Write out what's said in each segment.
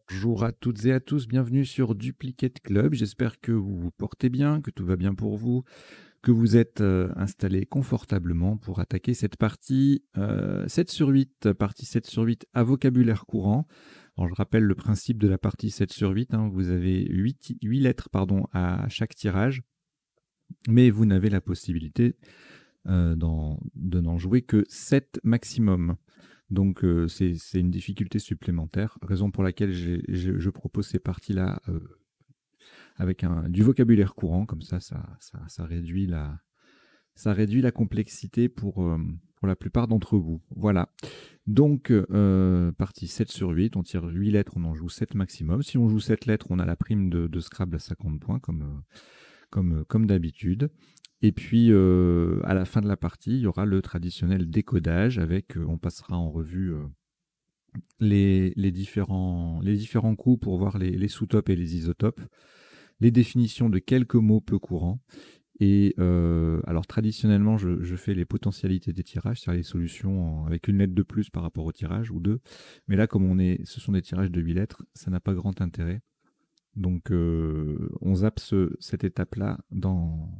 Bonjour à toutes et à tous, bienvenue sur Duplicate Club. J'espère que vous vous portez bien, que tout va bien pour vous, que vous êtes installés confortablement pour attaquer cette partie 7 sur 8, partie 7 sur 8 à vocabulaire courant. Alors, je rappelle le principe de la partie 7 sur 8, hein, vous avez 8 lettres à chaque tirage, mais vous n'avez la possibilité de n'en jouer que 7 maximum. Donc c'est une difficulté supplémentaire, raison pour laquelle je propose ces parties-là avec du vocabulaire courant, comme ça réduit la complexité pour la plupart d'entre vous. Voilà. Donc, partie 7 sur 8, on tire 8 lettres, on en joue 7 maximum. Si on joue 7 lettres, on a la prime de Scrabble à 50 points, comme d'habitude. Et puis, à la fin de la partie, il y aura le traditionnel décodage avec, on passera en revue les différents coups pour voir les sous-topes et les isotopes, les définitions de quelques mots peu courants. Et alors, traditionnellement, je fais les potentialités des tirages, c'est-à-dire les solutions avec une lettre de plus par rapport au tirage, ou deux. Mais là, comme ce sont des tirages de 8 lettres, ça n'a pas grand intérêt. Donc, on zappe cette étape-là dans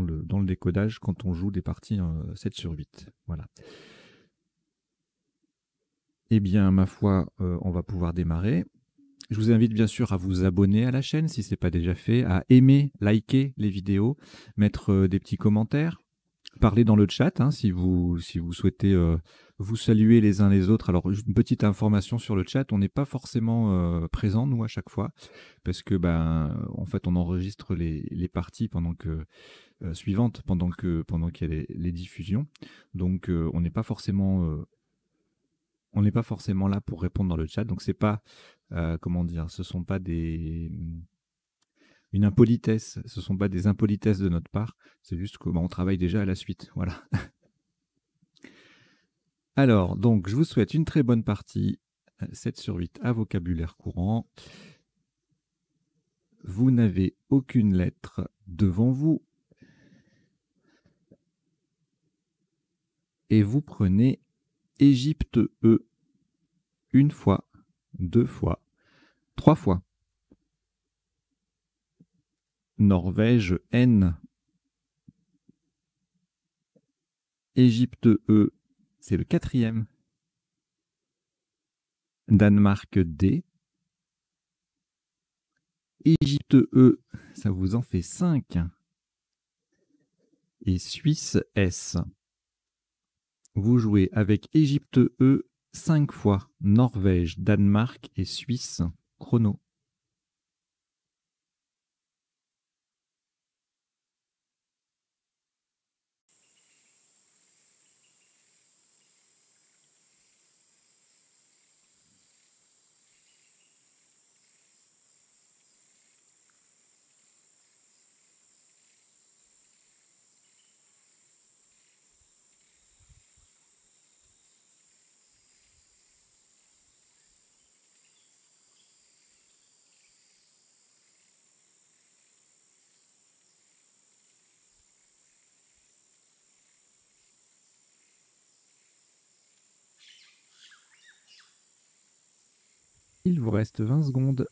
le décodage quand on joue des parties 7 sur 8. Voilà. Eh bien, ma foi, on va pouvoir démarrer. Je vous invite bien sûr à vous abonner à la chaîne si ce n'est pas déjà fait, à aimer, liker les vidéos, mettre des petits commentaires, parler dans le chat hein, si vous souhaitez vous saluer les uns les autres. Alors, une petite information sur le chat, on n'est pas forcément présent, nous, à chaque fois, parce que, en fait, on enregistre les parties suivantes pendant qu'il y a les diffusions. Donc, on n'est pas forcément là pour répondre dans le chat. Donc, c'est pas, comment dire, ce sont pas une impolitesse, ce sont pas des impolitesses de notre part. C'est juste qu'on travaille déjà à la suite. Voilà. Alors, donc, je vous souhaite une très bonne partie 7 sur 8 à vocabulaire courant. Vous n'avez aucune lettre devant vous. Et vous prenez Égypte E une fois, deux fois, trois fois. Norvège N. Égypte E, c'est le quatrième. Danemark D. Égypte E, ça vous en fait 5. Et Suisse S. Vous jouez avec Égypte E 5 fois, Norvège, Danemark et Suisse. Chrono. Il vous reste 20 secondes.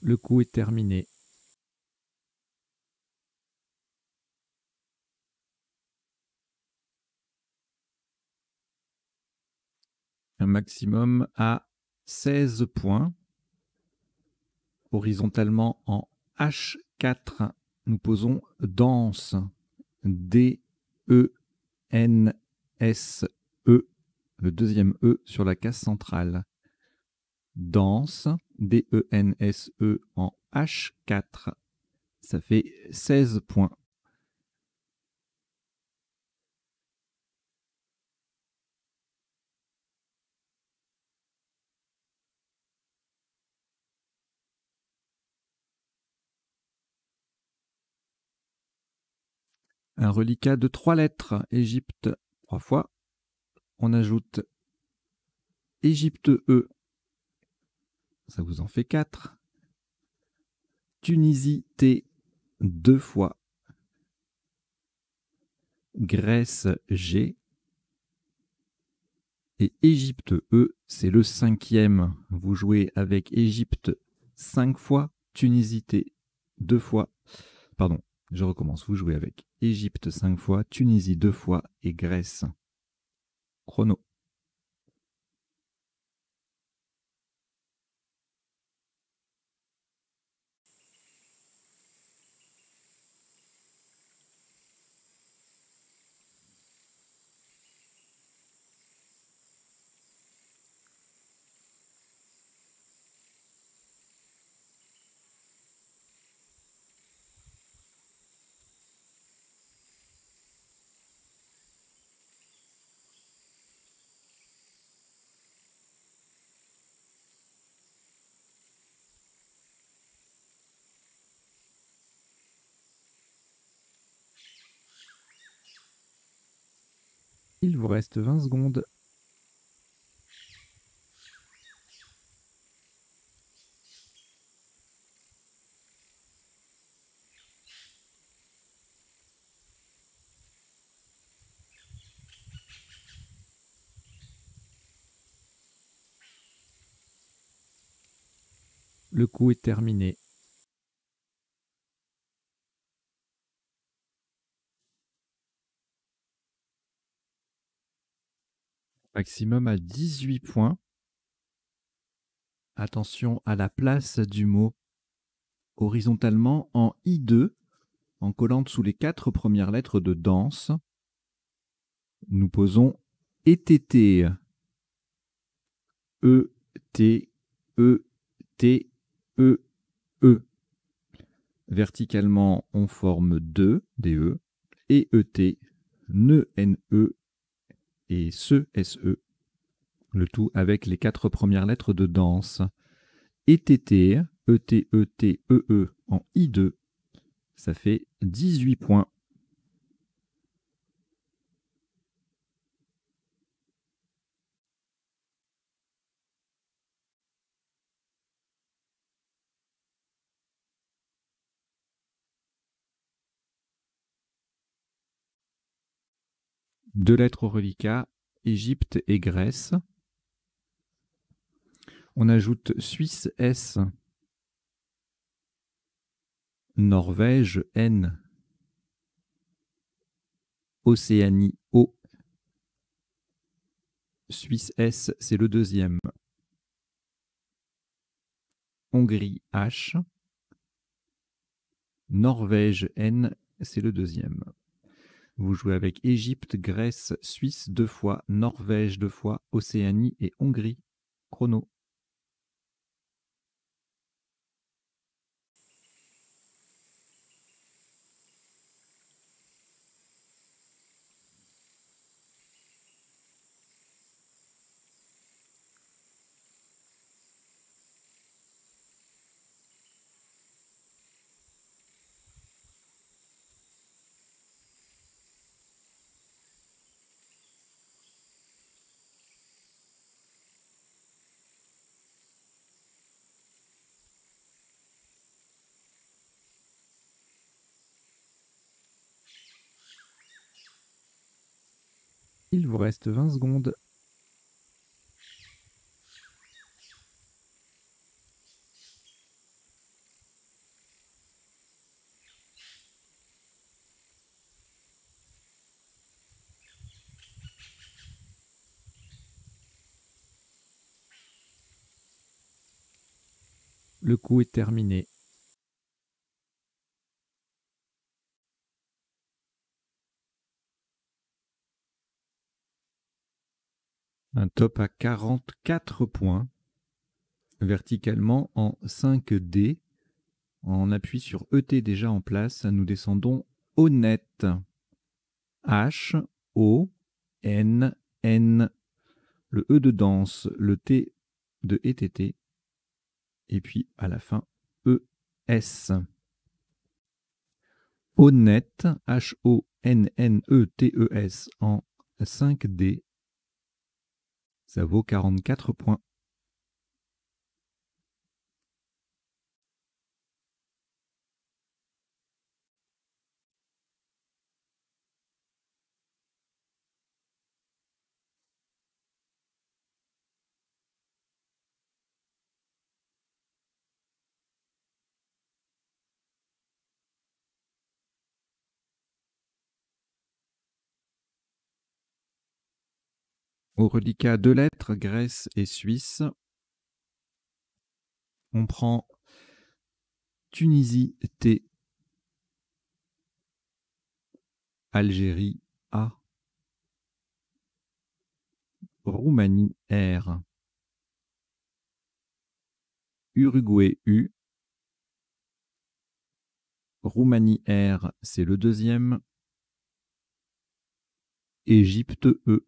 Le coup est terminé. Un maximum à 16 points. Horizontalement en H4, nous posons danse. D-E-N-S-E. Le deuxième E sur la case centrale. Danse. D-E-N-S-E en H4. Ça fait 16 points. Un reliquat de 3 lettres. Égypte 3 fois. On ajoute Égypte E, ça vous en fait 4. Tunisie T 2 fois. Grèce G. Et Égypte E, c'est le 5e. Vous jouez avec Égypte 5 fois, Tunisie T 2 fois. Pardon, je recommence. Vous jouez avec Égypte 5 fois, Tunisie 2 fois et Grèce. Chrono. Il vous reste 20 secondes. Le coup est terminé. Maximum à 18 points. Attention à la place du mot horizontalement en I2, en collant sous les 4 premières lettres de danse. Nous posons ETT. E, T, E, T, E, E. Verticalement, on forme 2, DE, et ET, NE, NE, et SE, SE. Le tout avec les 4 premières lettres de danse. ETT, ET, ET, EE en I2. Ça fait 18 points. Deux lettres au reliquat, Égypte et Grèce. On ajoute Suisse S, Norvège N, Océanie O. Suisse S, c'est le 2e. Hongrie H. Norvège N, c'est le 2e. Vous jouez avec Égypte, Grèce, Suisse 2 fois, Norvège 2 fois, Océanie et Hongrie. Chrono. Il vous reste 20 secondes. Le coup est terminé. Un top à 44 points. Verticalement en 5D. On appuie sur ET déjà en place. Nous descendons au net. H, O, N, N. Le E de danse, le T de ETT. Et puis à la fin, E, S. Honnête, H-O-N-N-E-T-E-S en 5D. Ça vaut 44 points. Au reliquat 2 lettres, Grèce et Suisse. On prend Tunisie T, Algérie A, Roumanie R, Uruguay U, Roumanie R, c'est le deuxième, Égypte E.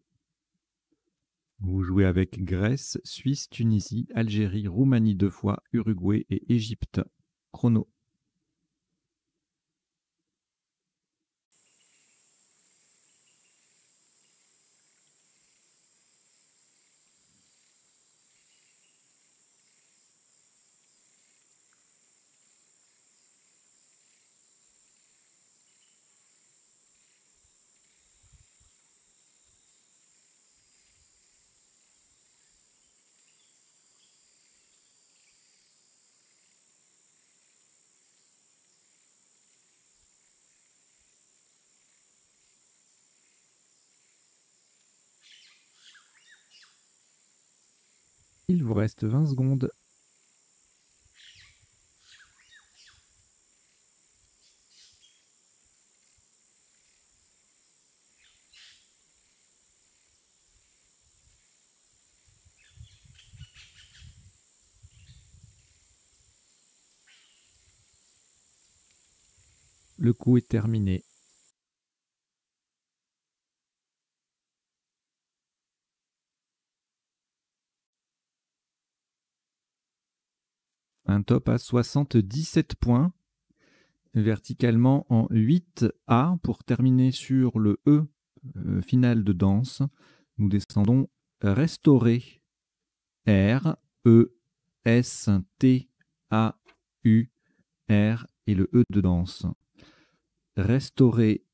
Vous jouez avec Grèce, Suisse, Tunisie, Algérie, Roumanie 2 fois, Uruguay et Égypte. Chrono. Il vous reste 20 secondes. Le coup est terminé. Un top à 77 points. Verticalement en 8A pour terminer sur le E final de danse. Nous descendons restaurer. R, E, S, T, A, U, R et le E de danse. Restaurer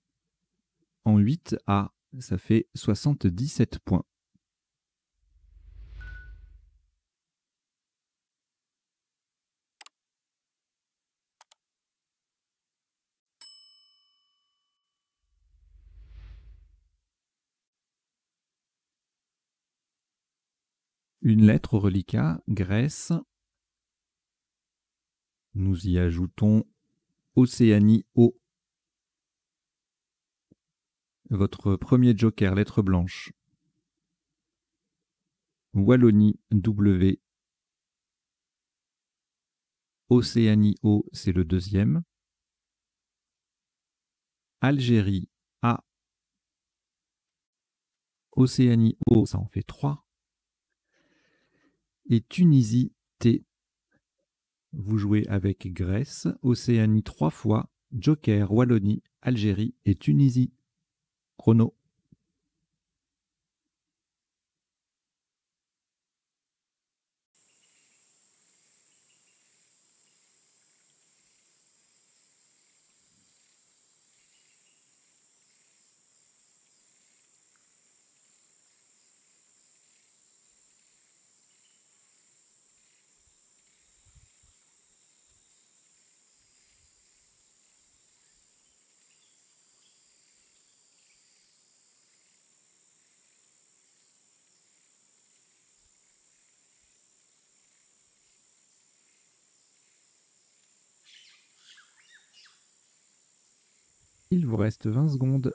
en 8A, ça fait 77 points. Une lettre au reliquat, Grèce. Nous y ajoutons Océanie O. Votre premier joker, lettre blanche. Wallonie W. Océanie O, c'est le deuxième. Algérie A. Océanie O, ça en fait 3. Et Tunisie T. Vous jouez avec Grèce, Océanie 3 fois, Joker, Wallonie, Algérie et Tunisie. Chrono. Il vous reste 20 secondes.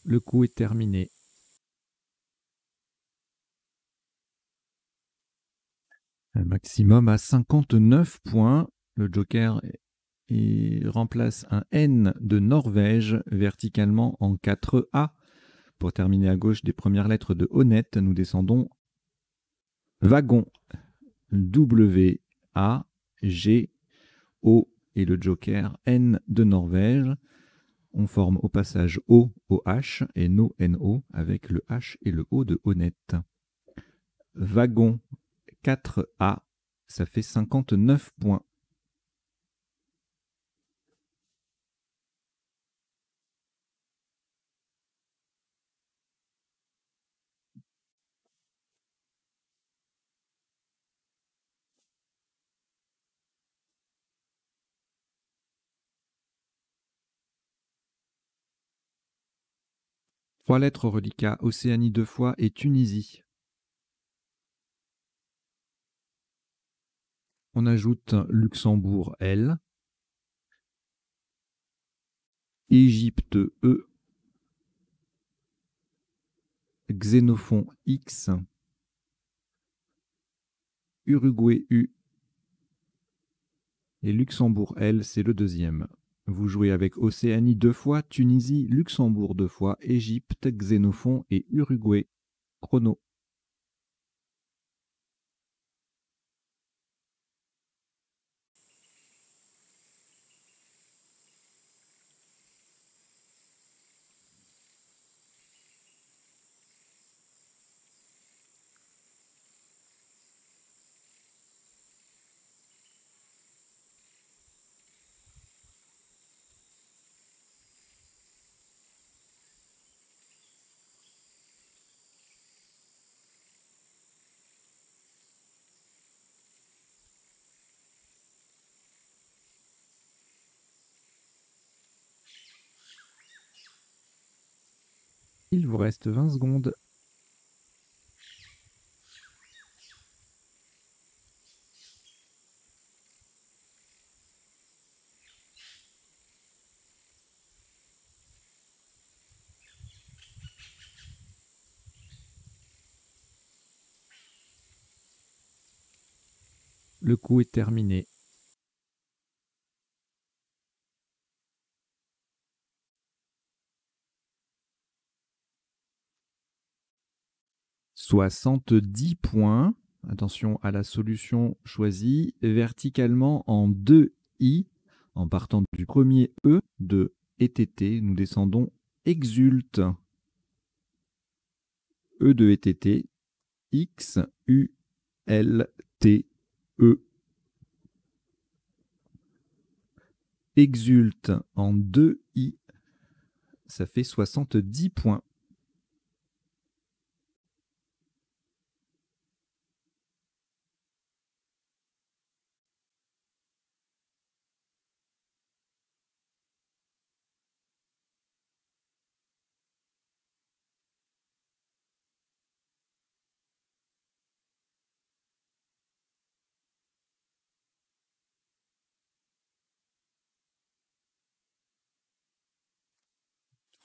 Le coup est terminé. Un maximum à 59 points. Le Joker et remplace un N de Norvège verticalement en 4A. Pour terminer à gauche des premières lettres de honnête, nous descendons wagon. W, A, G, O et le joker N de Norvège. On forme au passage O, OH et NO, NO avec le H et le O de honnête. Wagon 4A, ça fait 59 points. Trois lettres reliquat, Océanie 2 fois et Tunisie. On ajoute Luxembourg L, Égypte E, Xénophon X, Uruguay U et Luxembourg L, c'est le deuxième. Vous jouez avec Océanie 2 fois, Tunisie, Luxembourg 2 fois, Égypte, Xénophon et Uruguay. Chrono. Il vous reste 20 secondes. Le coup est terminé. « 70 points. Attention à la solution choisie. Verticalement en 2i. En partant du premier E de ETT, nous descendons exulte. E de ETT. X, U, L, T, E. Exulte en 2i. Ça fait 70 points.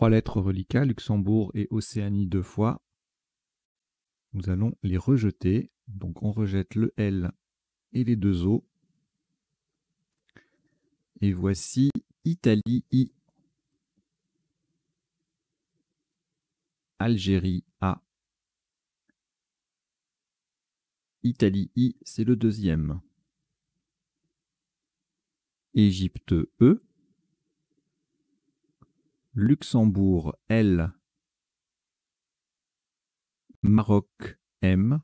Trois lettres reliquats, Luxembourg et Océanie 2 fois. Nous allons les rejeter. Donc on rejette le L et les deux O. Et voici Italie I, Algérie A. Italie I, c'est le deuxième. Égypte E. Luxembourg L. Maroc M.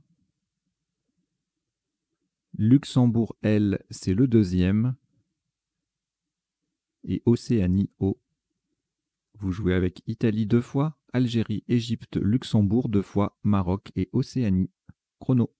Luxembourg L, c'est le deuxième. Et Océanie O. Vous jouez avec Italie 2 fois, Algérie, Égypte, Luxembourg 2 fois, Maroc et Océanie. Chrono.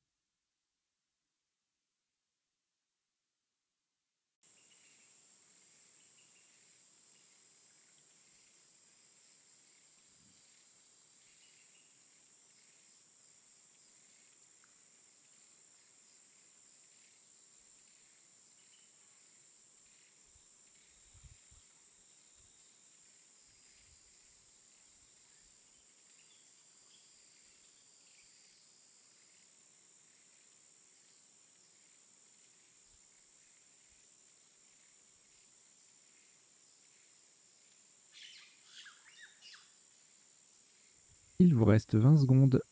Il vous reste 20 secondes.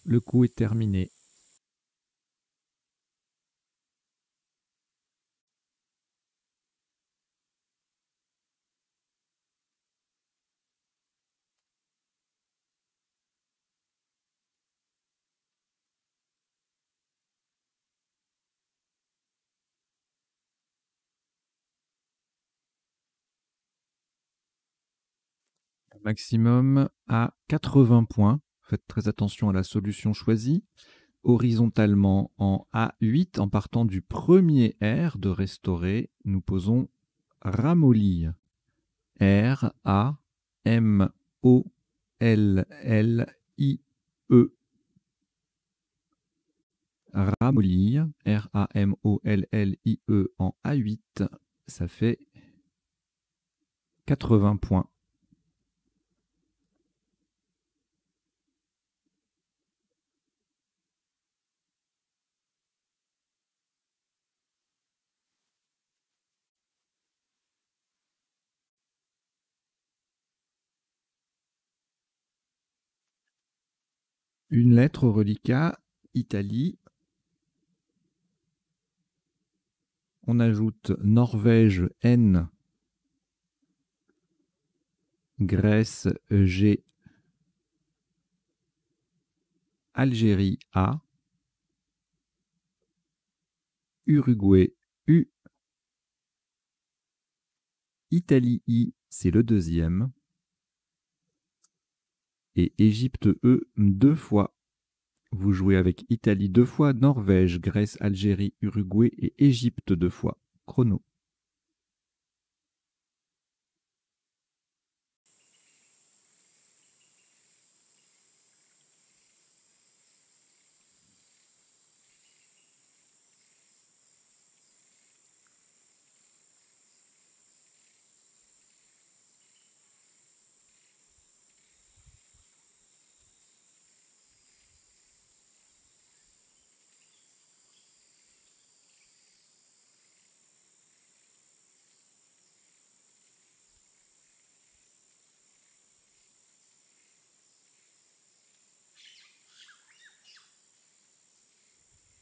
Le coup est terminé. Maximum à 80 points. Faites très attention à la solution choisie. Horizontalement en A8, en partant du premier R de restaurer, nous posons ramolli. R-A-M-O-L-L-I-E. Ramolli, R-A-M-O-L-L-I-E en A8, ça fait 80 points. Une lettre au reliquat, Italie. On ajoute Norvège, N. Grèce, G. Algérie, A. Uruguay, U. Italie, I, c'est le deuxième. Et Égypte, E, 2 fois. Vous jouez avec Italie 2 fois, Norvège, Grèce, Algérie, Uruguay et Égypte 2 fois. Chrono.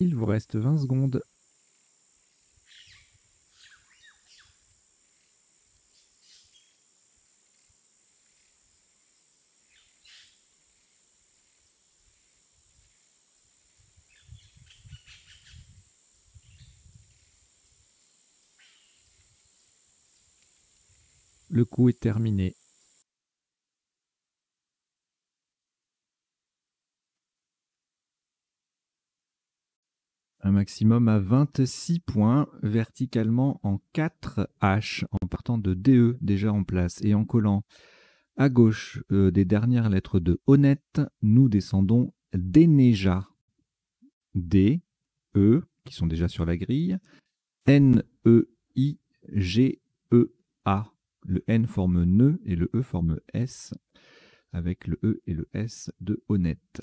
Il vous reste 20 secondes. Le coup est terminé. Un maximum à 26 points, verticalement en 4 H, en partant de DE déjà en place et en collant à gauche des dernières lettres de honnête, nous descendons Deneja. D, E, qui sont déjà sur la grille, N, E, I, G, E, A. Le N forme nœud et le E forme S, avec le E et le S de honnête.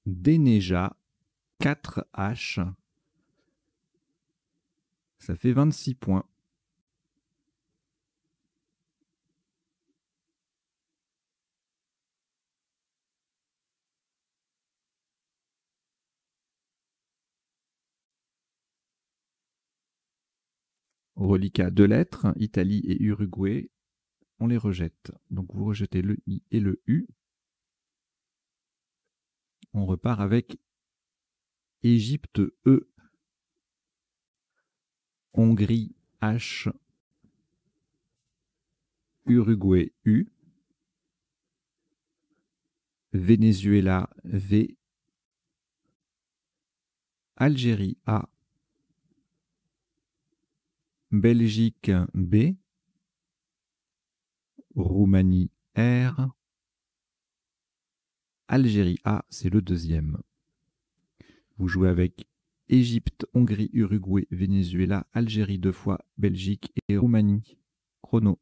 Deneja, 4 H, ça fait 26 points. Reliquat 2 lettres, Italie et Uruguay, on les rejette. Donc vous rejetez le I et le U. On repart avec Égypte E, Hongrie H, Uruguay U, Venezuela V, Algérie A, Belgique B, Roumanie R, Algérie A, c'est le deuxième. Vous jouez avec Égypte, Hongrie, Uruguay, Venezuela, Algérie 2 fois, Belgique et Roumanie. Chrono.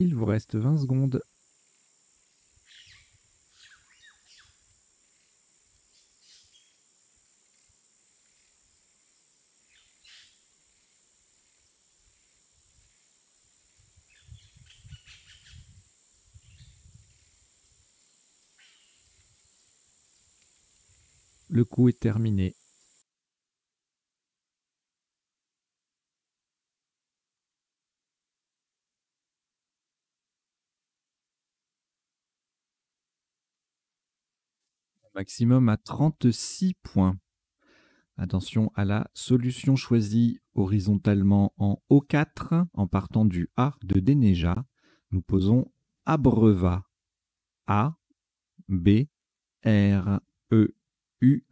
Il vous reste 20 secondes. Le coup est terminé. Maximum à 36 points. Attention à la solution choisie horizontalement en O4, en partant du A de Deneja. Nous posons Abreva. A, B, R, E, U,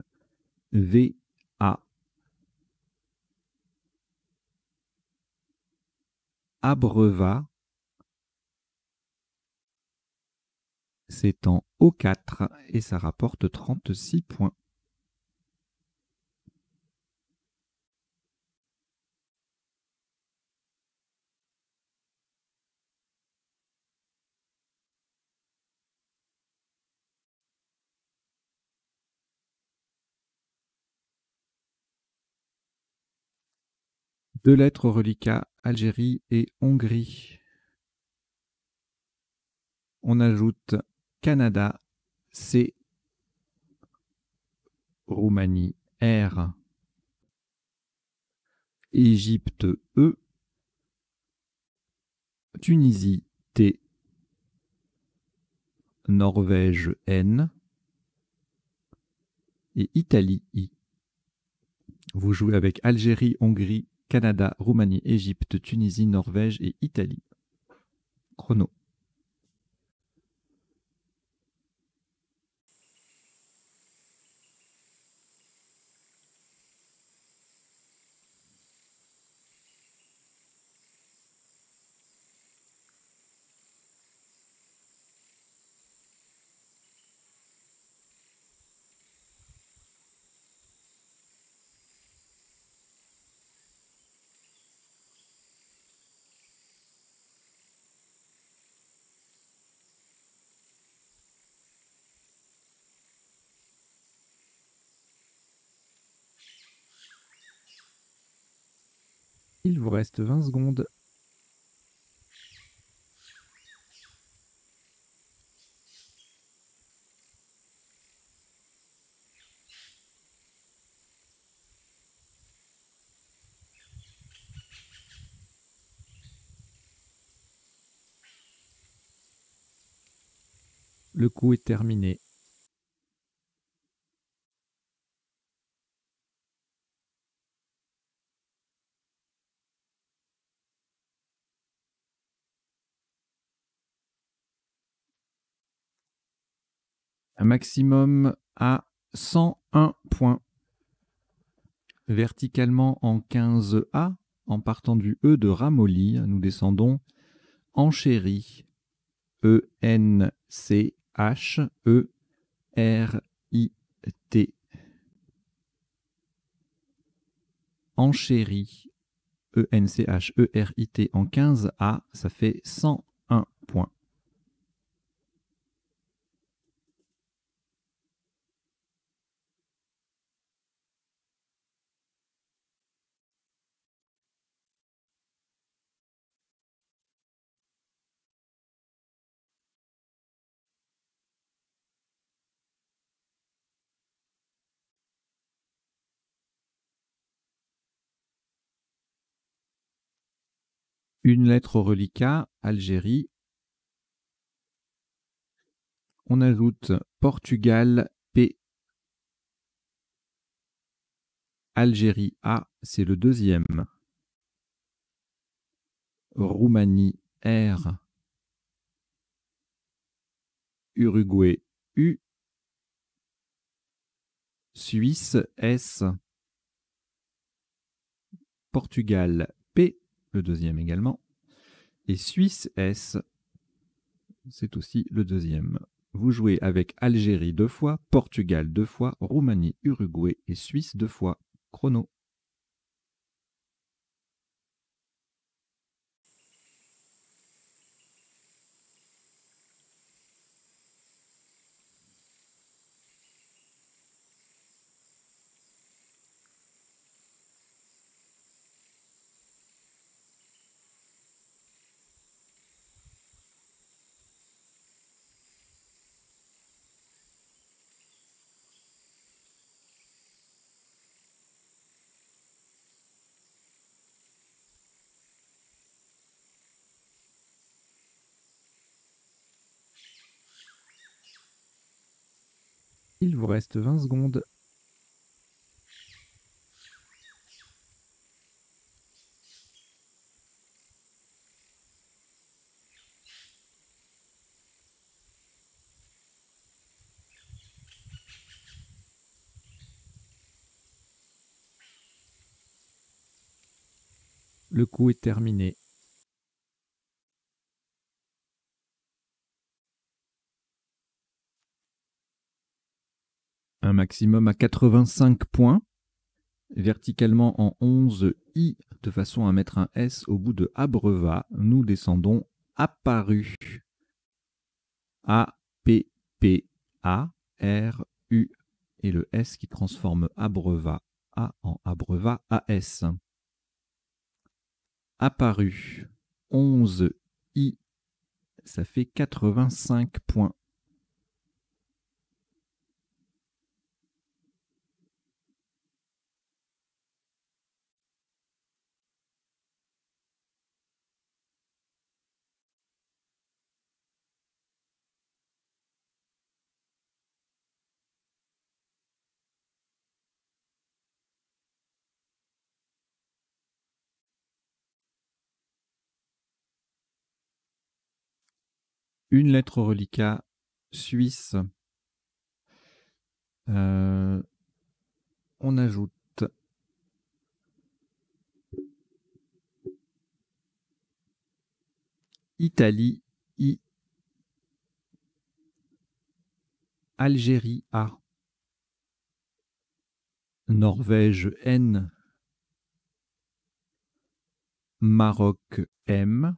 V, A. Abreva, c'est en O4 et ça rapporte 36 points. Deux lettres reliquats, Algérie et Hongrie. On ajoute Canada, C, Roumanie, R, Égypte, E, Tunisie, T, Norvège, N, et Italie, I. Vous jouez avec Algérie, Hongrie, Canada, Roumanie, Égypte, Tunisie, Norvège et Italie. Chrono. Il vous reste 20 secondes. Le coup est terminé. Un maximum à 101 points. Verticalement en 15A, en partant du E de Ramolli, nous descendons Enchéri, E-N-C-H-E-R-I-T. Enchéri, E-N-C-H-E-R-I-T en 15A, ça fait 101 points. Une lettre reliquat, Algérie. On ajoute Portugal P. Algérie A, c'est le deuxième. Roumanie R. Uruguay U. Suisse S. Portugal P, le deuxième également. Et Suisse S, c'est aussi le deuxième. Vous jouez avec Algérie 2 fois, Portugal 2 fois, Roumanie, Uruguay et Suisse 2 fois. Chrono. Il vous reste 20 secondes. Le coup est terminé. Un maximum à 85 points. Verticalement en 11 I, de façon à mettre un S au bout de abreuvat. Nous descendons apparu. A, P, P, A, R, U. Et le S qui transforme abreuvat A en abreuvat AS. Apparu. 11 I. Ça fait 85 points. Une lettre reliquat suisse. On ajoute Italie I. Algérie A. Norvège N. Maroc M.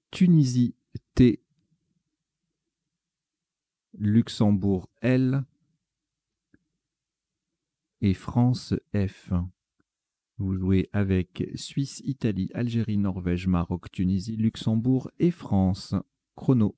Tunisie T. Luxembourg L. Et France F. Vous jouez avec Suisse, Italie, Algérie, Norvège, Maroc, Tunisie, Luxembourg et France. Chrono.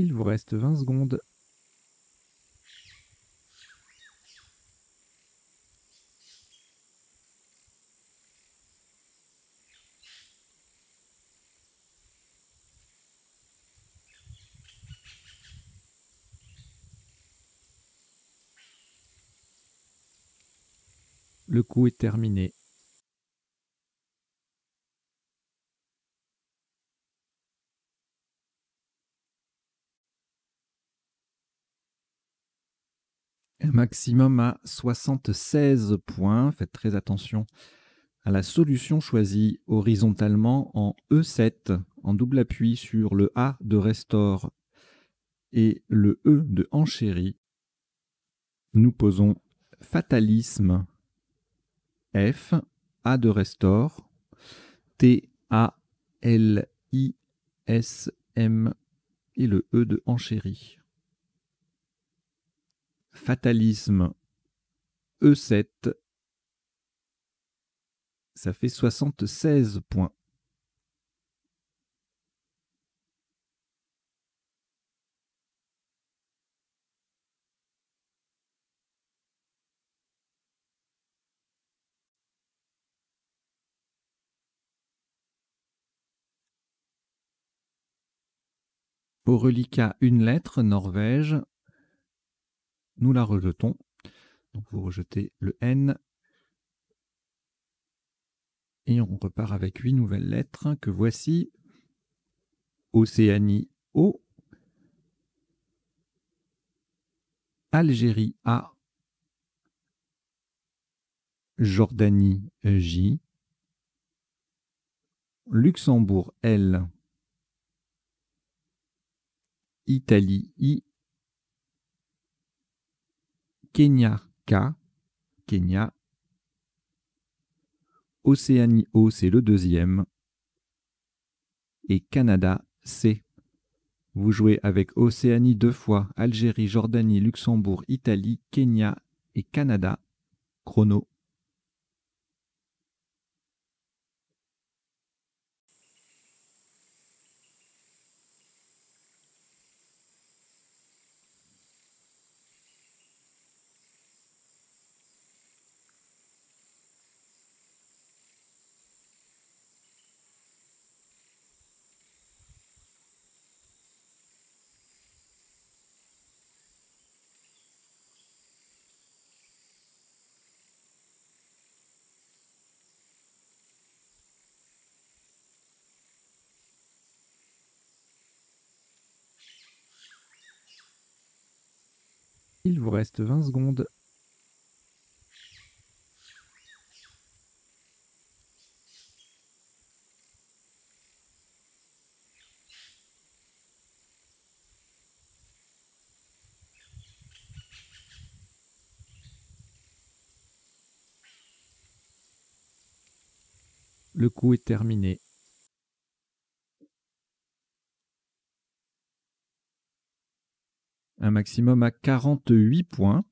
Il vous reste 20 secondes. Le coup est terminé. Un maximum à 76 points. Faites très attention à la solution choisie horizontalement en E7, en double appui sur le A de restore et le E de enchéri. Nous posons fatalisme F, A de restore, T-A-L-I-S-M et le E de enchéri. Fatalisme E7, ça fait 76 points. Au reliquat, une lettre, Norvège. Nous la rejetons. Donc vous rejetez le N. Et on repart avec 8 nouvelles lettres que voici. Océanie O. Algérie A. Jordanie J. Luxembourg L. Italie I. Kenya K. Kenya. Océanie O, c'est le deuxième. Et Canada C. Vous jouez avec Océanie 2 fois, Algérie, Jordanie, Luxembourg, Italie, Kenya et Canada. Chrono. Il vous reste 20 secondes. Le coup est terminé. Un maximum à 48 points.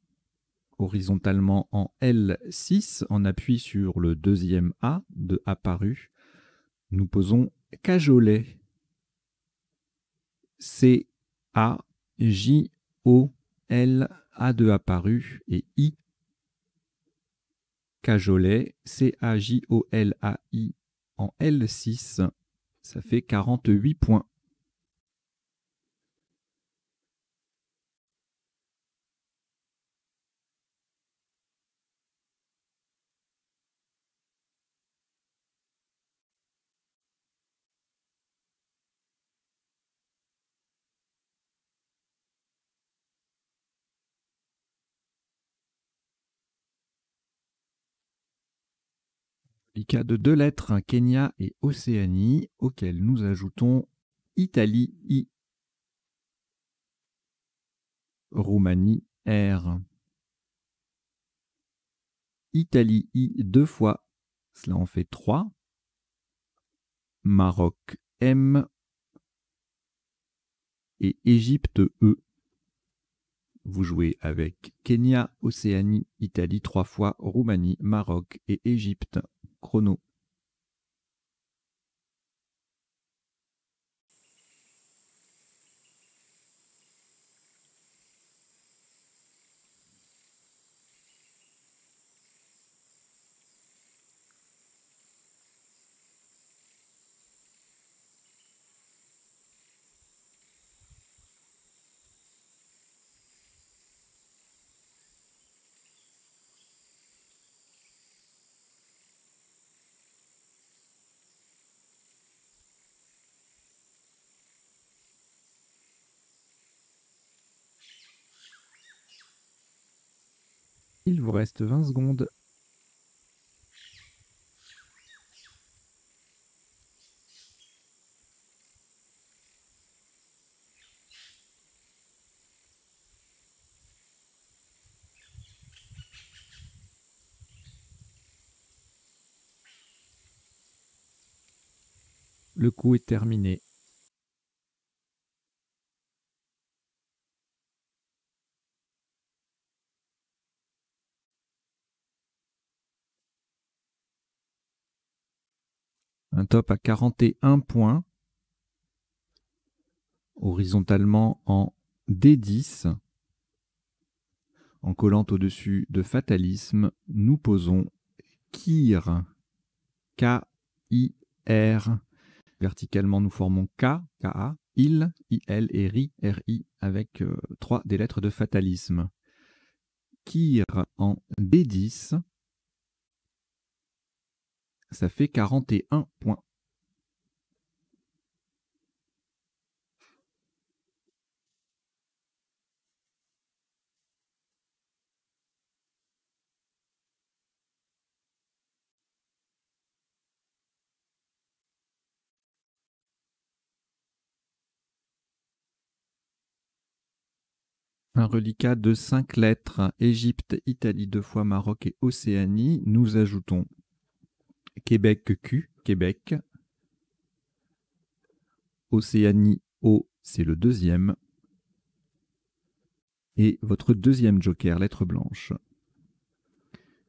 Horizontalement en L6, en appui sur le deuxième A de apparu. Nous posons cajolet. C-A-J-O-L, A de apparu et I. Cajolet, C-A-J-O-L-A-I en L6, ça fait 48 points. Reliquat de 2 lettres, Kenya et Océanie, auxquelles nous ajoutons Italie I, Roumanie R, Italie I 2 fois, cela en fait 3, Maroc M et Égypte E. Vous jouez avec Kenya, Océanie, Italie 3 fois, Roumanie, Maroc et Égypte. Chrono. Il vous reste 20 secondes. Le coup est terminé. Un top à 41 points. Horizontalement en D10. En collant au-dessus de fatalisme, nous posons Kir. K-I-R. Verticalement, nous formons K, K-A, il, I-L et RI, R-I, avec 3 des lettres de fatalisme. Kir en D10, ça fait 41 points. Un reliquat de 5 lettres, Égypte, Italie 2 fois, Maroc et Océanie. Nous ajoutons Québec Q, Québec. Océanie O, c'est le deuxième. Et votre deuxième joker, lettre blanche.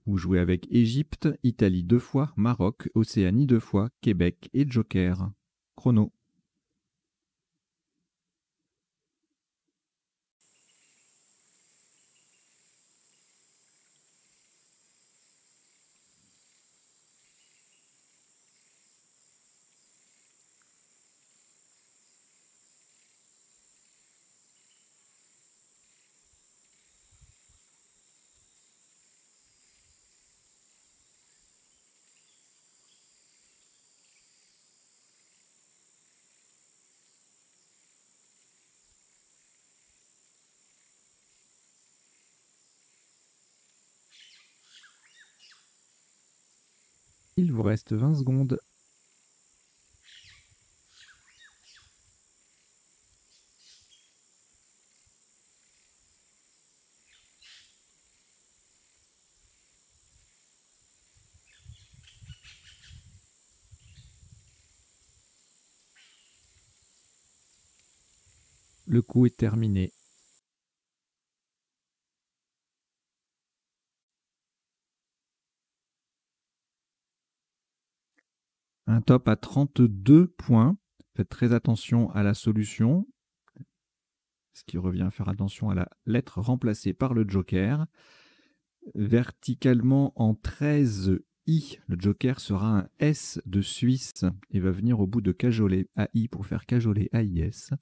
Vous jouez avec Égypte, Italie 2 fois, Maroc, Océanie 2 fois, Québec et joker. Chrono. Il vous reste 20 secondes. Le coup est terminé. Un top à 32 points. Faites très attention à la solution, ce qui revient à faire attention à la lettre remplacée par le joker. Verticalement en 13 I, le joker sera un S de Suisse et va venir au bout de cajoler AI pour faire cajoler AIS.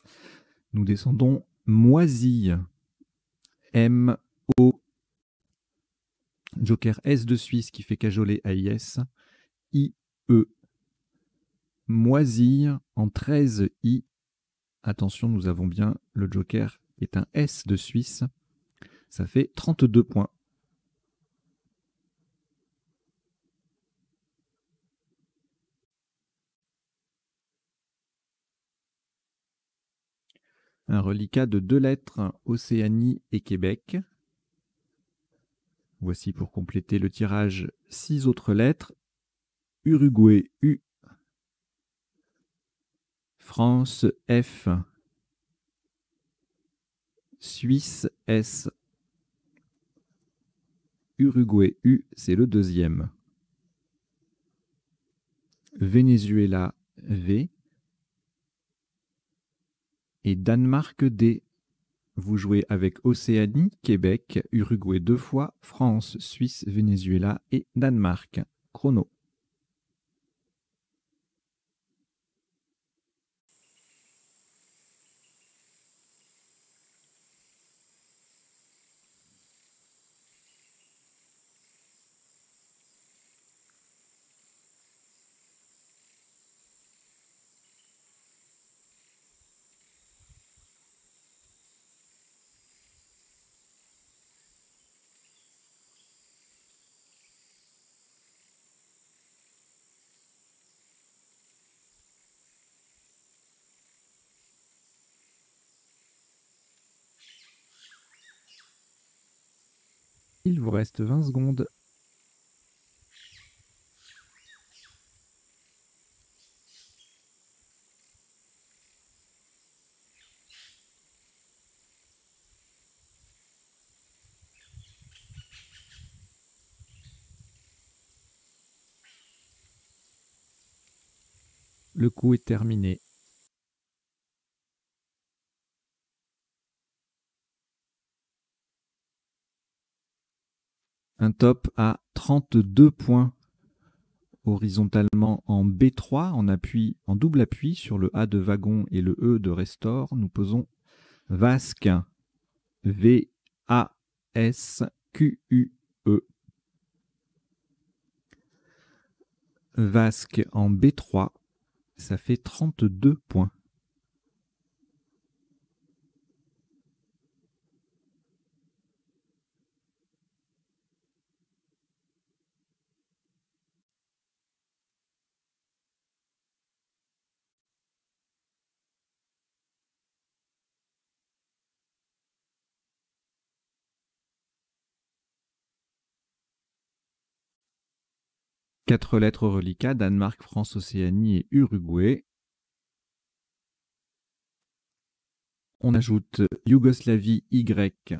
Nous descendons moisille. M-O. Joker S de Suisse qui fait cajoler AIS. I-E. Moisille en 13 I. Attention, nous avons bien le joker qui est un S de Suisse. Ça fait 32 points. Un reliquat de 2 lettres, Océanie et Québec. Voici pour compléter le tirage 6 autres lettres. Uruguay U. France F. Suisse S. Uruguay U, c'est le deuxième. Venezuela V. Et Danemark D. Vous jouez avec Océanie, Québec, Uruguay 2 fois, France, Suisse, Venezuela et Danemark. Chrono. Il vous reste 20 secondes. Le coup est terminé. Un top à 32 points. Horizontalement en B3, en double appui sur le A de wagon et le E de restore, nous posons Vasque. V-A-S-Q-U-E. Vasque en B3, ça fait 32 points. Quatre lettres reliquats, Danemark, France, Océanie et Uruguay. On ajoute Yougoslavie Y,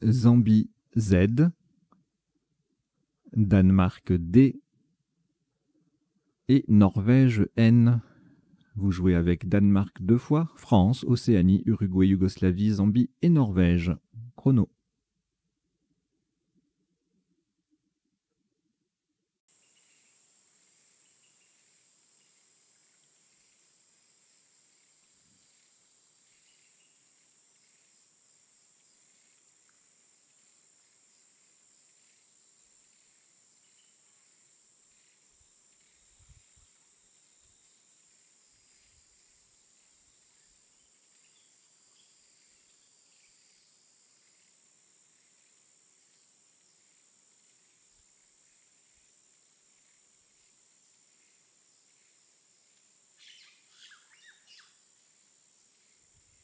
Zambie Z, Danemark D et Norvège N. Vous jouez avec Danemark 2 fois, France, Océanie, Uruguay, Yougoslavie, Zambie et Norvège. Chrono.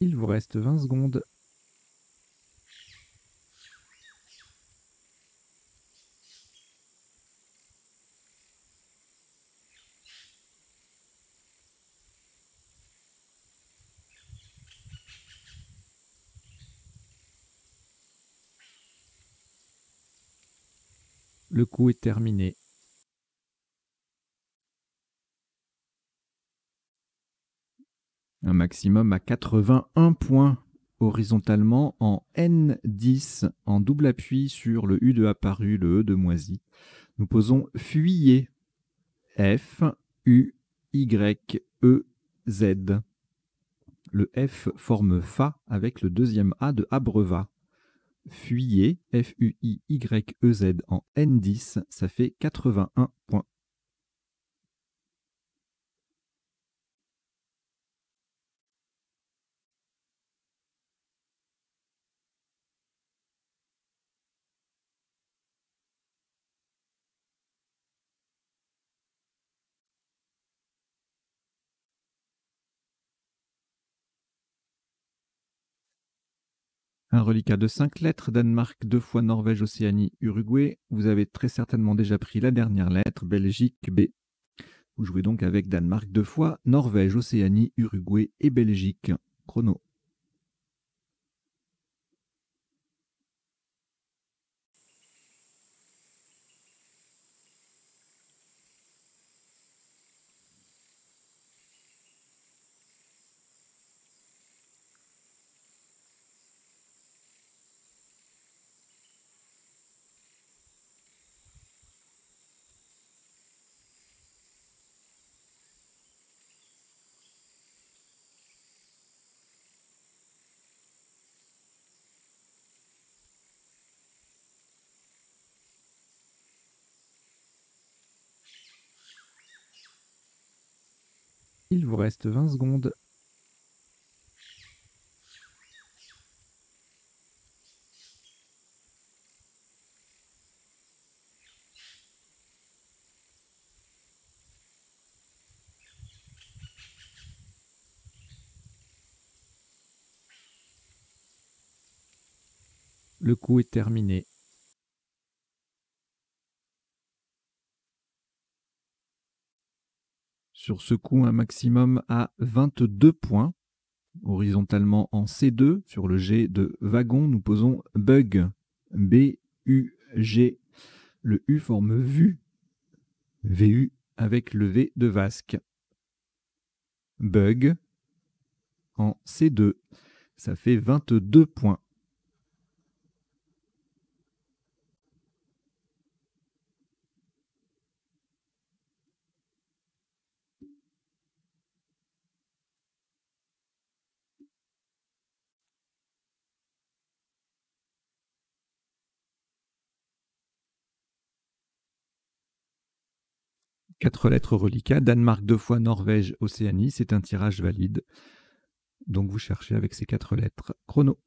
Il vous reste 20 secondes. Le coup est terminé. Un maximum à 81 points horizontalement en N10 en double appui sur le U de apparu, le E de moisi. Nous posons fuyez. F-U-Y-E-Z. Le F forme Fa avec le deuxième A de abreuvat. Fuyez, F-U-I-Y-E-Z en N10, ça fait 81 points. Un reliquat de 5 lettres, Danemark 2 fois, Norvège, Océanie, Uruguay. Vous avez très certainement déjà pris la dernière lettre, Belgique B. Vous jouez donc avec Danemark 2 fois, Norvège, Océanie, Uruguay et Belgique. Chrono. Il vous reste 20 secondes. Le coup est terminé. Sur ce coup, un maximum à 22 points. Horizontalement en C2, sur le G de wagon, nous posons bug. B-U-G. Le U forme VU. VU avec le V de vasque. Bug en C2. Ça fait 22 points. Quatre lettres reliquats. Danemark 2 fois, Norvège, Océanie. C'est un tirage valide. Donc vous cherchez avec ces 4 lettres. Chrono.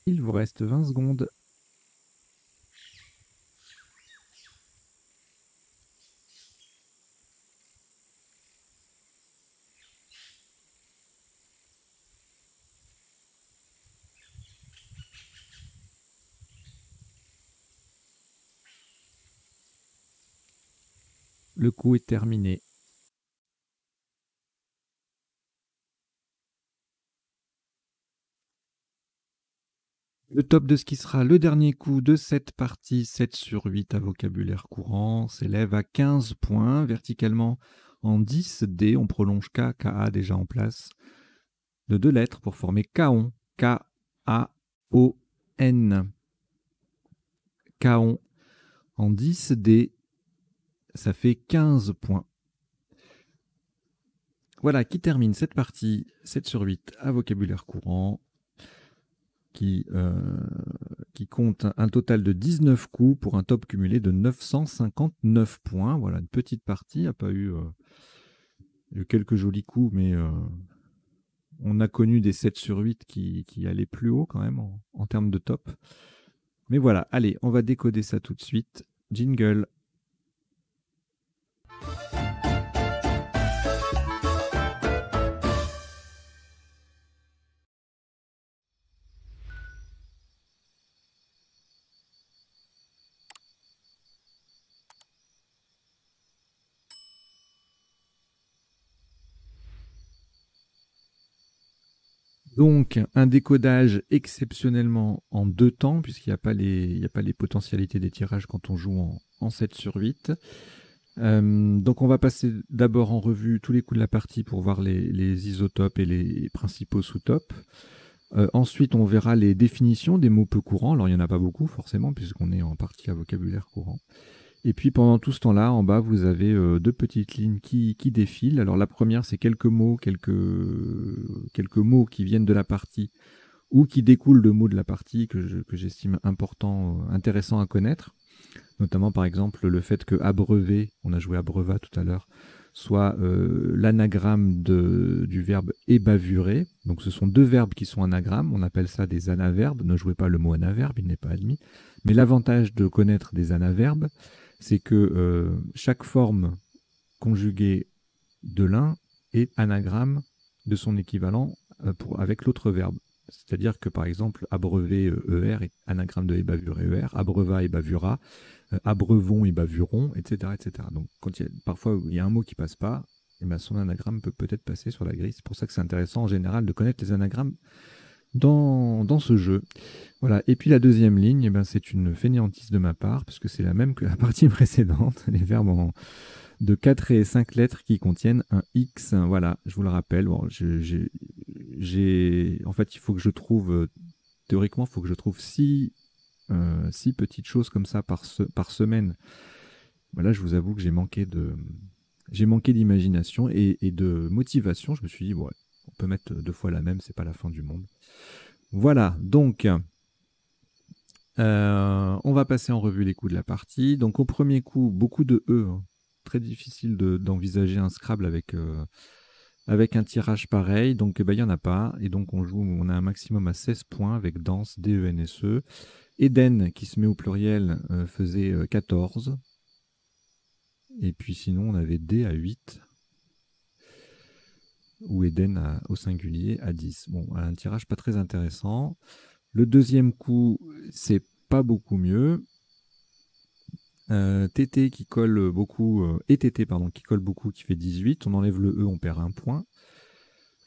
Il vous reste 20 secondes. Le coup est terminé. Le top de ce qui sera le dernier coup de cette partie, 7 sur 8 à vocabulaire courant, s'élève à 15 points. Verticalement en 10 D, on prolonge K, KA déjà en place, de 2 lettres pour former Kaon. K-A-O-N. Kaon en 10 D, ça fait 15 points. Voilà qui termine cette partie 7 sur 8 à vocabulaire courant. Qui compte un total de 19 coups pour un top cumulé de 959 points. Voilà, une petite partie. Il n'y a pas eu, quelques jolis coups, mais on a connu des 7 sur 8 qui allaient plus haut quand même en termes de top. Mais voilà, allez, on va décoder ça tout de suite. Jingle. Donc, un décodage exceptionnellement en 2 temps, puisqu'il n'y a pas les potentialités des tirages quand on joue en 7 sur 8. Donc, on va passer d'abord en revue tous les coups de la partie pour voir les isotopes et les principaux sous-topes. Ensuite, on verra les définitions des mots peu courants. Alors, il n'y en a pas beaucoup, forcément, puisqu'on est en partie à vocabulaire courant. Et puis pendant tout ce temps-là, en bas, vous avez 2 petites lignes qui défilent. Alors la première, c'est quelques mots qui viennent de la partie ou qui découlent de mots de la partie que j'estime intéressant à connaître. Notamment par exemple le fait que abreuver, on a joué abreuva tout à l'heure, soit l'anagramme du verbe ébavurer. Donc ce sont 2 verbes qui sont anagrammes, on appelle ça des anaverbes. Ne jouez pas le mot anaverbe, il n'est pas admis. Mais l'avantage de connaître des anaverbes, c'est que chaque forme conjuguée de l'un est anagramme de son équivalent avec l'autre verbe. C'est-à-dire que par exemple, abreuver ER est anagramme de ébavurer ER, abreuva ébavura, abreuvons ébavurons, etc., etc. Donc parfois il y a un mot qui passe pas, et ben son anagramme peut peut-être passer sur la grille. C'est pour ça que c'est intéressant en général de connaître les anagrammes dans ce jeu. Voilà. Et puis la deuxième ligne, eh ben, c'est une fainéantise de ma part, parce que c'est la même que la partie précédente, les verbes de 4 et 5 lettres qui contiennent un X. Voilà, je vous le rappelle. Bon, en fait, il faut que je trouve, théoriquement, il faut que je trouve 6 petites choses comme ça par semaine. Voilà, je vous avoue que j'ai manqué d'imagination et de motivation. Je me suis dit, bon, on peut mettre 2 fois la même, c'est pas la fin du monde. Voilà, donc on va passer en revue les coups de la partie. Donc au premier coup, beaucoup de E, hein. Très difficile d'envisager un Scrabble avec avec un tirage pareil, donc il n'y en a pas, et donc on a un maximum à 16 points avec Danse, D-E-N-S-E. Eden, qui se met au pluriel, faisait 14. Et puis sinon, on avait D à 8. Ou Eden au singulier à 10. Bon, un tirage pas très intéressant. Le deuxième coup, c'est pas beaucoup mieux. TT qui colle beaucoup, et TT pardon, qui colle beaucoup, qui fait 18. On enlève le E, on perd un point.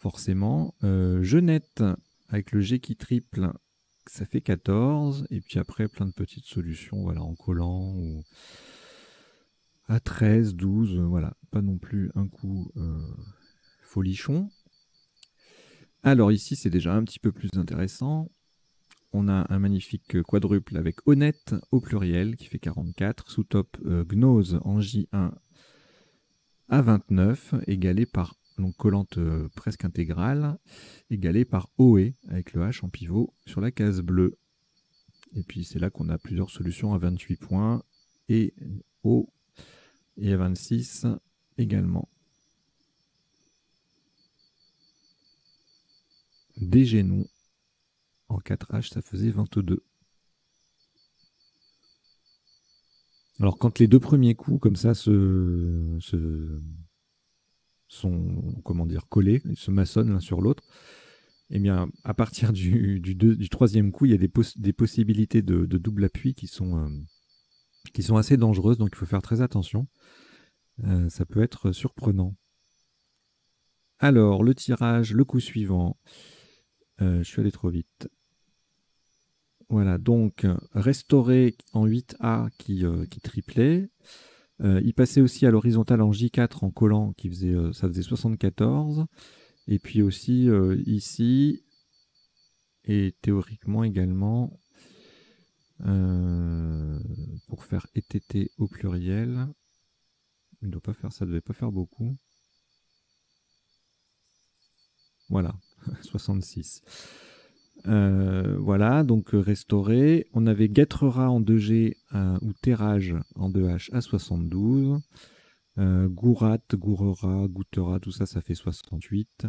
Forcément. Jeunette avec le G qui triple, ça fait 14. Et puis après, plein de petites solutions, voilà, en collant ou à 13, 12, voilà. Pas non plus un coup folichon. Alors ici, c'est déjà un petit peu plus intéressant. On a un magnifique quadruple avec honnête au pluriel qui fait 44. Sous-top gnose en J1 à 29, égalé par, donc collante presque intégrale, égalé par OE avec le H en pivot sur la case bleue. Et puis c'est là qu'on a plusieurs solutions à 28 points et O et à 26 également. Dégénon en 4H, ça faisait 22. Alors quand les deux premiers coups comme ça sont comment dire collés, ils se maçonnent l'un sur l'autre, eh bien à partir du troisième coup, il y a des possibilités de double appui qui sont assez dangereuses, donc il faut faire très attention. Ça peut être surprenant. Alors le tirage, le coup suivant, je suis allé trop vite. Voilà, donc restauré en 8A qui triplait. Il passait aussi à l'horizontale en J4 en collant, ça faisait 74. Et puis aussi ici, et théoriquement également, pour faire ETT au pluriel, ça ne devait pas faire beaucoup. Voilà, 66. Voilà, donc restauré. On avait Guettera en 2G ou Terrage en 2H à 72. Gourat, Gourera, Goutera, tout ça, ça fait 68.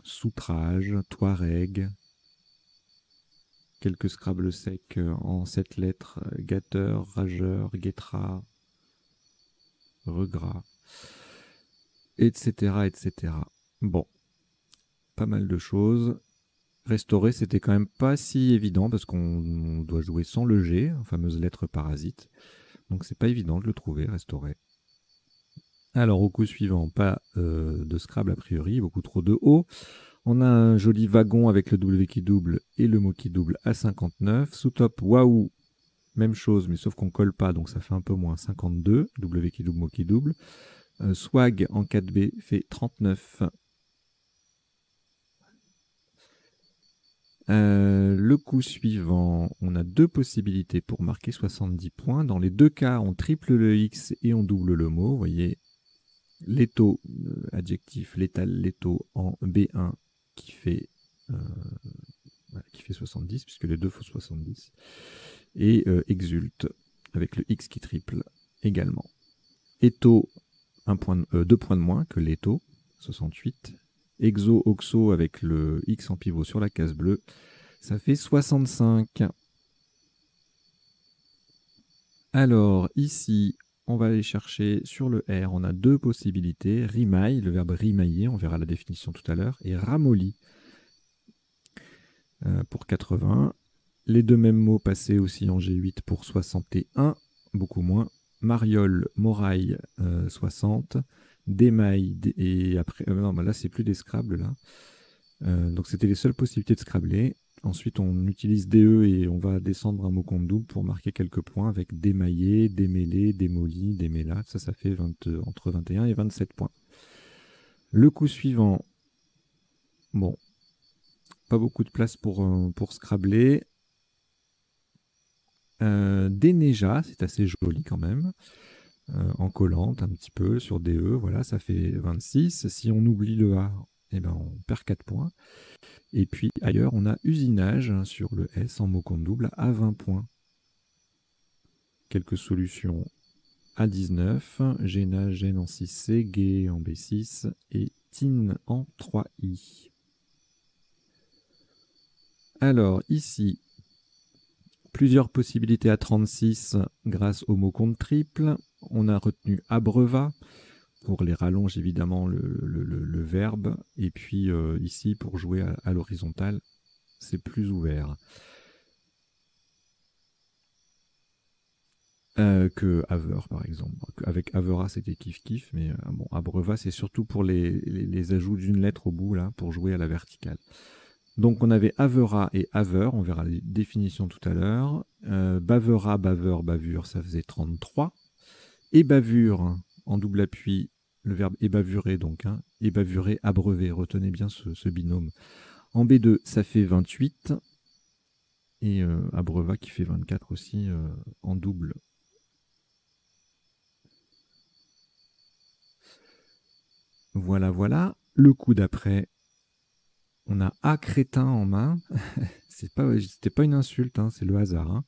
Soutrage, Touareg. Quelques Scrabble secs en 7 lettres. Gâteur, Rageur, Guettra, Regras, etc., etc. Bon, pas mal de choses. Restaurer, c'était quand même pas si évident parce qu'on doit jouer sans le G, la fameuse lettre parasite. Donc c'est pas évident de le trouver, restaurer. Alors au coup suivant, pas de Scrabble a priori, beaucoup trop de O. On a un joli wagon avec le W qui double et le mot qui double à 59. Sous-top, waouh, même chose, mais sauf qu'on colle pas, donc ça fait un peu moins 52. W qui double, mot qui double. Swag en 4B fait 39. Le coup suivant, on a deux possibilités pour marquer 70 points. Dans les deux cas, on triple le X et on double le mot. Vous voyez, létaux, adjectif létal, létaux en B1 qui fait 70, puisque les deux font 70. Et exulte, avec le X qui triple également. Étau, 2 points de moins que l'étau, 68. Exo, oxo avec le X en pivot sur la case bleue, ça fait 65. Alors ici, on va aller chercher sur le R, on a deux possibilités. Rimaille, le verbe rimailler, on verra la définition tout à l'heure, et ramolli pour 80. Les deux mêmes mots passés aussi en G8 pour 61, beaucoup moins. Mariole, moraille, 60. Démaille, et après, non, là c'est plus des Scrabble là. Donc c'était les seules possibilités de Scrabbler. Ensuite on utilise DE et on va descendre un mot compte double pour marquer quelques points avec démaillé, démêlé, démoli, démêla. Ça fait entre 21 et 27 points. Le coup suivant, bon, pas beaucoup de place pour Scrabbler. Déneija, c'est assez joli quand même. En collante un petit peu sur DE, voilà, ça fait 26. Si on oublie le A, eh ben on perd 4 points. Et puis ailleurs, on a usinage sur le S en mot compte double à 20 points. Quelques solutions A19, Géna, Gène en 6C, Gué en B6 et Tin en 3I. Alors ici, plusieurs possibilités à 36 grâce au mot compte triple. On a retenu abreuva pour les rallonges, évidemment, le verbe. Et puis ici, pour jouer à l'horizontale, c'est plus ouvert. Que Haver, par exemple. Avec Havera, c'était kiff-kiff, mais bon, abreuva, c'est surtout pour les ajouts d'une lettre au bout, là, pour jouer à la verticale. Donc, on avait Havera et Haver, on verra les définitions tout à l'heure. Bavera, baveur, bavure, ça faisait 33. Et bavure, en double appui, le verbe ébavurer, donc, hein, ébavurer, abreuver, retenez bien ce binôme. En B2, ça fait 28. Et abreuva qui fait 24 aussi en double. Voilà, voilà. Le coup d'après, on a A crétin en main. C'était pas une insulte, hein, c'est le hasard. Hein.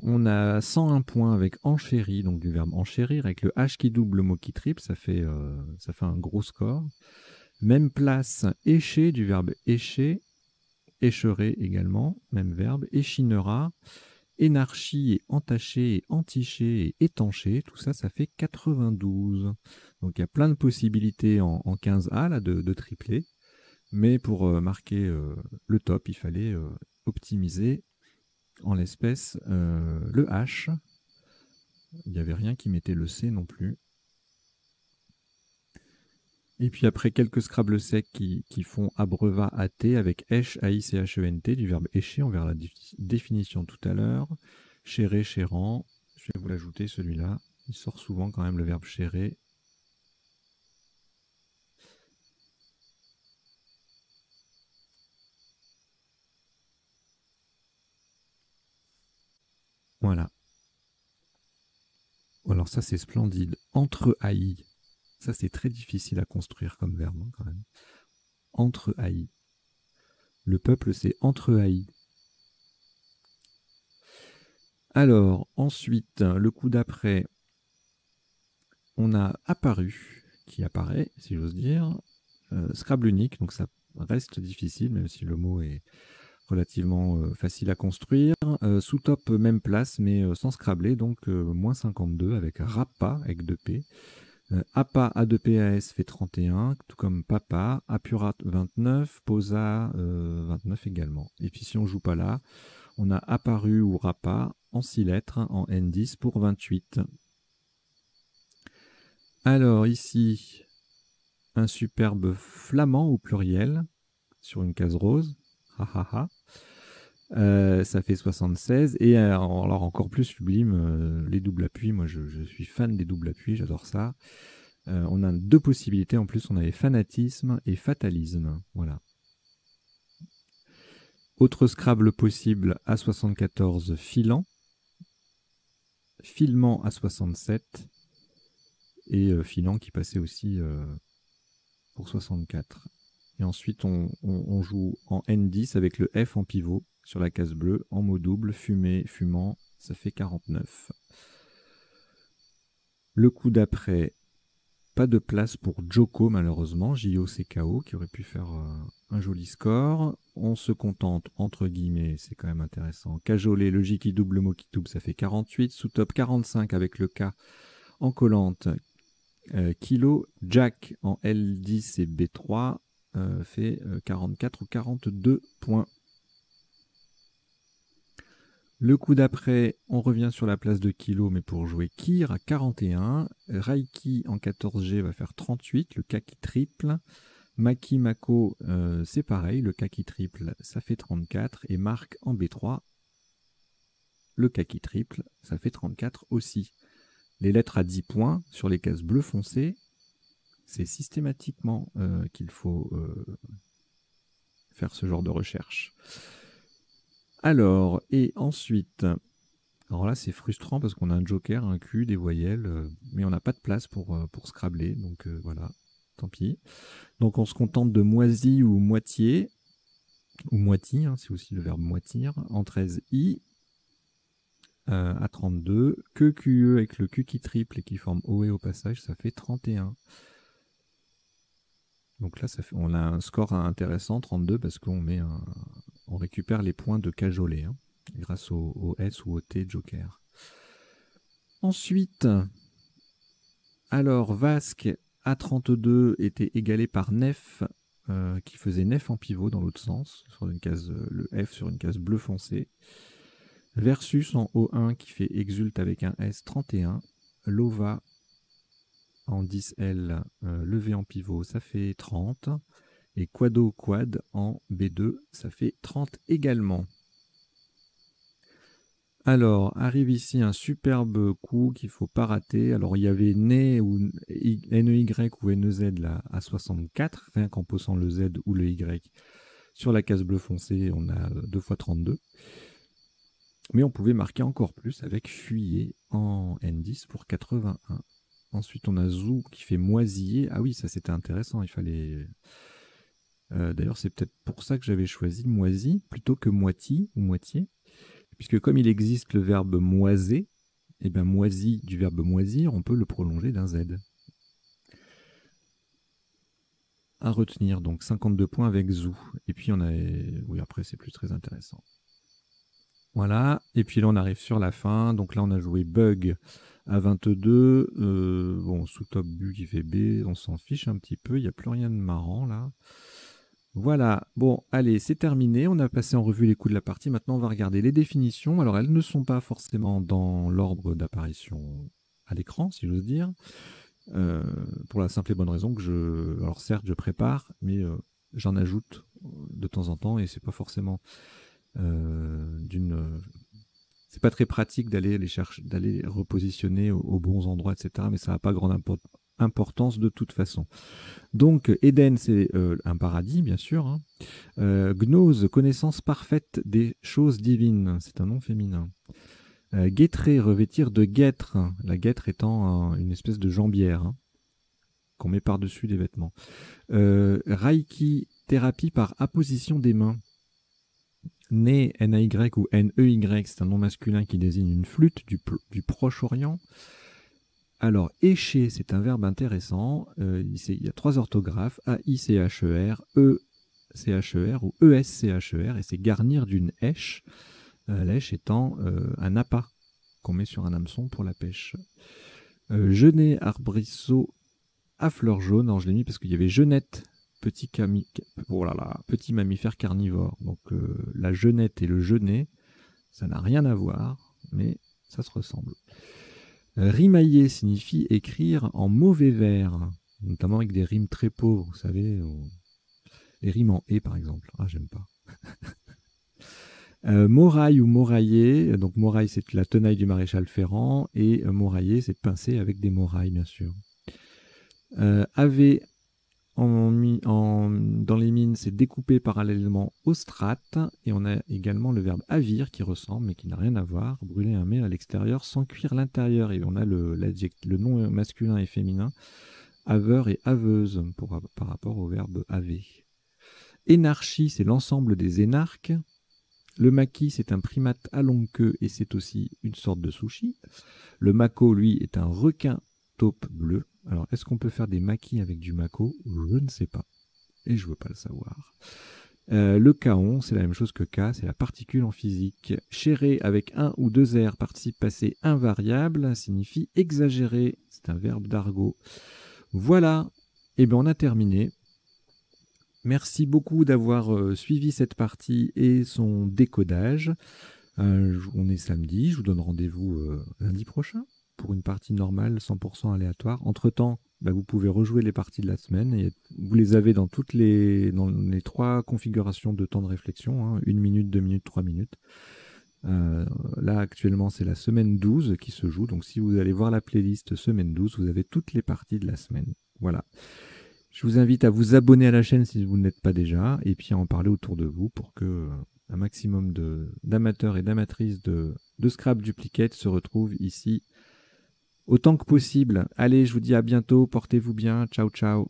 On a 101 points avec enchéri, donc du verbe enchérir, avec le H qui double, le mot qui triple, ça fait un gros score. Même place, écher, du verbe écher, écherer également, même verbe, échinera. Énarchie et entaché et entiché et étanché, tout ça, ça fait 92. Donc il y a plein de possibilités en 15A là, de tripler. Mais pour marquer le top, il fallait optimiser en l'espèce le H. Il n'y avait rien qui mettait le C non plus. Et puis après, quelques Scrabble secs qui font abreuva AT avec esh, A-I-C-H-E-N-T, du verbe écher. On verra la définition tout à l'heure. Chérer, chérant. Je vais vous l'ajouter, celui-là. Il sort souvent quand même le verbe chérer. Voilà. Alors ça, c'est splendide. Entre haï. Ça, c'est très difficile à construire comme verbe, hein, quand même. Entre haï. Le peuple, c'est entre haï. Alors, ensuite, le coup d'après, on a apparu, qui apparaît, si j'ose dire, Scrabble unique, donc ça reste difficile, même si le mot est relativement facile à construire. Sous top, même place, mais sans Scrabbler, donc moins 52 avec Rappa, avec 2P. Appa, A2PAS fait 31, tout comme Papa, Apurat 29, Posa 29 également. Et puis si on joue pas là, on a Apparu ou Rappa en 6 lettres, en N10 pour 28. Alors ici, un superbe flamand au pluriel sur une case rose. Ha ha ha. Ça fait 76. Et alors encore plus sublime, les doubles appuis. Moi, je suis fan des doubles appuis, j'adore ça. On a deux possibilités. En plus, on avait fanatisme et fatalisme. Voilà. Autre Scrabble possible à 74, filant. Filement à 67. Et filant qui passait aussi pour 64. Et ensuite, on joue en N10 avec le F en pivot sur la case bleue, en mot double, fumé, fumant, ça fait 49. Le coup d'après, pas de place pour Joko malheureusement, J-O-C-K-O, qui aurait pu faire un joli score. On se contente, entre guillemets, c'est quand même intéressant. Cajoler, le J qui double, le mot qui double, ça fait 48. Sous top 45 avec le K en collante, Kilo. Jack en L10 et B3 fait 44 ou 42 points. Le coup d'après, on revient sur la place de Kilo, mais pour jouer Kir à 41. Raiki en 14G va faire 38, le K qui triple. Maki Mako, c'est pareil, le K qui triple, ça fait 34. Et Marc en B3, le K qui triple, ça fait 34 aussi. Les lettres à 10 points sur les cases bleu foncé, c'est systématiquement qu'il faut faire ce genre de recherche. Alors, et ensuite, alors là c'est frustrant parce qu'on a un joker, un Q, des voyelles, mais on n'a pas de place pour Scrabbler, donc voilà, tant pis. Donc on se contente de moisi ou moitié, ou moitié, hein, c'est aussi le verbe moitir, en 13i. à 32. Que QE avec le Q qui triple et qui forme OE au passage, ça fait 31. Donc là, on a un score intéressant, 32, parce qu'on on récupère les points de cajolet, hein, grâce au S ou au T joker. Ensuite, alors Vasque à 32 était égalé par Nef, qui faisait Nef en pivot dans l'autre sens, sur une case, le F sur une case bleu foncé. Versus en O1 qui fait Exult avec un S, 31. Lova en 10L levé en pivot, ça fait 30. Et Quado Quad en B2, ça fait 30 également. Alors, arrive ici un superbe coup qu'il ne faut pas rater. Alors, il y avait NEY ou NEY ou NEZ là, à 64, rien qu'en posant le Z ou le Y. Sur la case bleu foncé, on a 2 fois 32. Mais on pouvait marquer encore plus avec Fuyer en N10 pour 81. Ensuite, on a Zou qui fait Moisiller. Ah oui, ça c'était intéressant, il fallait... D'ailleurs, c'est peut-être pour ça que j'avais choisi moisi plutôt que moiti ou moitié. Puisque comme il existe le verbe moiser, et bien moisi du verbe moisir, on peut le prolonger d'un Z. À retenir, donc 52 points avec Zou. Et puis on a... Oui, après c'est plus très intéressant. Voilà, et puis là on arrive sur la fin, donc là on a joué Bug à 22, bon, sous top Bu qui fait B, on s'en fiche un petit peu, il n'y a plus rien de marrant là. Voilà, bon, allez, c'est terminé, on a passé en revue les coups de la partie, maintenant on va regarder les définitions. Alors elles ne sont pas forcément dans l'ordre d'apparition à l'écran, si j'ose dire, pour la simple et bonne raison que alors certes je prépare, mais j'en ajoute de temps en temps et c'est pas forcément c'est pas très pratique d'aller les chercher, d'aller les repositionner aux bons endroits, etc. Mais ça n'a pas grande importance de toute façon. Donc Eden, c'est un paradis, bien sûr. Hein. Gnose, connaissance parfaite des choses divines. C'est un nom féminin. Guêtrer, revêtir de guêtre. La guêtre étant une espèce de jambière hein, qu'on met par-dessus les vêtements. Reiki, thérapie par apposition des mains. Né, N-A-Y ou N-E-Y, c'est un nom masculin qui désigne une flûte du Proche-Orient. Alors, écher, c'est un verbe intéressant. Il y a 3 orthographes, A-I-C-H-E-R, E-C-H-E-R ou E-S-C-H-E-R, et c'est garnir d'une èche, l'èche étant un appât qu'on met sur un hameçon pour la pêche. Genet, arbrisseau, à fleurs jaunes. Alors, je l'ai mis parce qu'il y avait genette, petit mammifère carnivore. Donc la genette et le genet, ça n'a rien à voir, mais ça se ressemble. Rimailler signifie écrire en mauvais vers, notamment avec des rimes très pauvres, vous savez, les rimes en « et » par exemple. Ah, j'aime pas. Moraille ou morailler, donc moraille c'est la tenaille du maréchal Ferrand, et morailler c'est pincer avec des morailles, bien sûr. Avait dans les mines, c'est découpé parallèlement aux strates. Et on a également le verbe avir qui ressemble, mais qui n'a rien à voir. Brûler un mets à l'extérieur sans cuire l'intérieur. Et on a le nom masculin et féminin, aveur et aveuse, par rapport au verbe haver. Énarchie, c'est l'ensemble des énarques. Le maquis, c'est un primate à longue queue et c'est aussi une sorte de sushi. Le mako, lui, est un requin taupe bleu. Alors, est-ce qu'on peut faire des maquis avec du mako? Je ne sais pas. Et je ne veux pas le savoir. Le kaon, c'est la même chose que ka, c'est la particule en physique. Chérer avec un ou deux R, participe passé invariable, signifie exagérer. C'est un verbe d'argot. Voilà. Et bien, on a terminé. Merci beaucoup d'avoir suivi cette partie et son décodage. On est samedi, je vous donne rendez-vous lundi prochain pour une partie normale 100% aléatoire. Entre-temps, vous pouvez rejouer les parties de la semaine et vous les avez dans les 3 configurations de temps de réflexion, hein, 1 minute, 2 minutes, 3 minutes. Là, actuellement, c'est la semaine 12 qui se joue. Donc, si vous allez voir la playlist semaine 12, vous avez toutes les parties de la semaine. Voilà. Je vous invite à vous abonner à la chaîne si vous ne l'êtes pas déjà et puis à en parler autour de vous pour que un maximum d'amateurs et d'amatrices de Scrap Duplicate se retrouvent ici autant que possible. Allez, je vous dis à bientôt, portez-vous bien, ciao ciao.